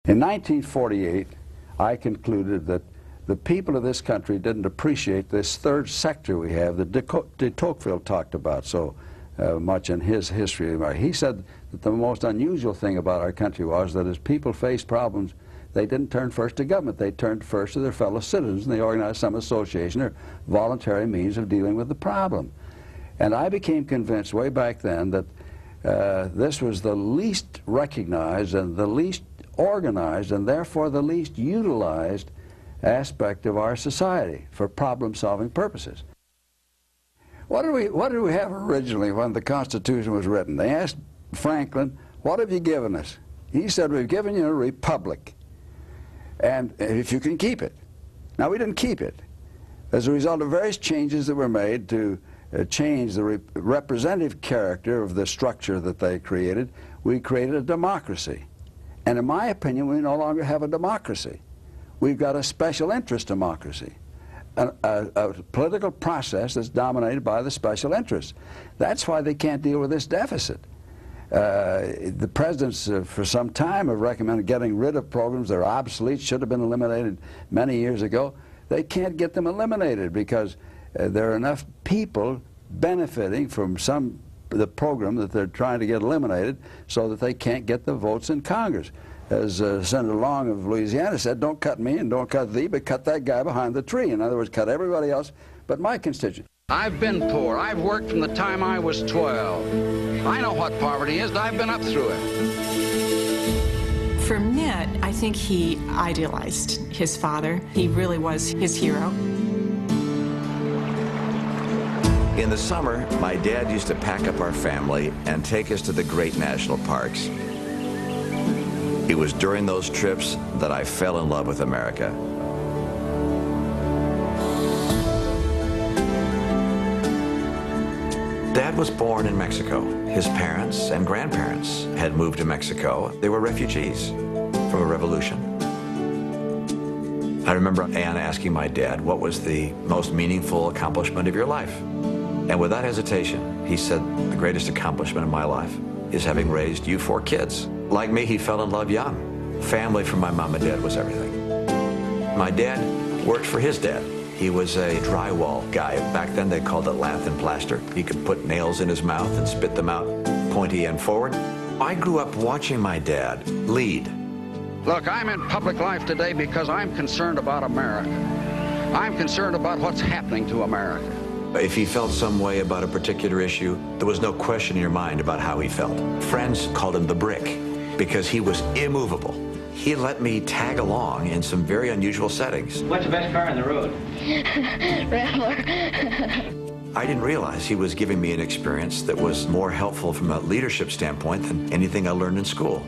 In 1948, I concluded that the people of this country didn't appreciate this third sector we have that de Tocqueville talked about so much in his history. He said that the most unusual thing about our country was that as people faced problems, they didn't turn first to government. They turned first to their fellow citizens, and they organized some association or voluntary means of dealing with the problem. And I became convinced way back then that this was the least recognized and the least organized and therefore the least utilized aspect of our society for problem-solving purposes. What did we have originally when the Constitution was written? They asked Franklin, "What have you given us?" He said, "We've given you a republic, and if you can keep it." Now, we didn't keep it. As a result of various changes that were made to change the representative character of the structure that they created, we created a democracy. And in my opinion, we no longer have a democracy. We've got a special interest democracy, a political process that's dominated by the special interests. That's why they can't deal with this deficit. The presidents for some time have recommended getting rid of programs that are obsolete, should have been eliminated many years ago. They can't get them eliminated because there are enough people benefiting from the program that they're trying to get eliminated so that they can't get the votes in Congress. As Senator Long of Louisiana said, "Don't cut me and don't cut thee, but cut that guy behind the tree." In other words, cut everybody else but my constituents. I've been poor. I've worked from the time I was 12. I know what poverty is. I've been up through it. For Mitt, I think he idealized his father. He really was his hero. In the summer, my dad used to pack up our family and take us to the great national parks. It was during those trips that I fell in love with America. Dad was born in Mexico. His parents and grandparents had moved to Mexico. They were refugees from a revolution. I remember Anne asking my dad, "What was the most meaningful accomplishment of your life?" And without hesitation, he said, "The greatest accomplishment of my life is having raised you 4 kids." Like me, he fell in love young. Family from my mom and dad was everything. My dad worked for his dad. He was a drywall guy. Back then they called it lath and plaster. He could put nails in his mouth and spit them out pointy and forward. I grew up watching my dad lead. Look, I'm in public life today because I'm concerned about America. I'm concerned about what's happening to America. If he felt some way about a particular issue, there was no question in your mind about how he felt. Friends called him the brick because he was immovable. He let me tag along in some very unusual settings. What's the best car on the road? Rambler. I didn't realize he was giving me an experience that was more helpful from a leadership standpoint than anything I learned in school.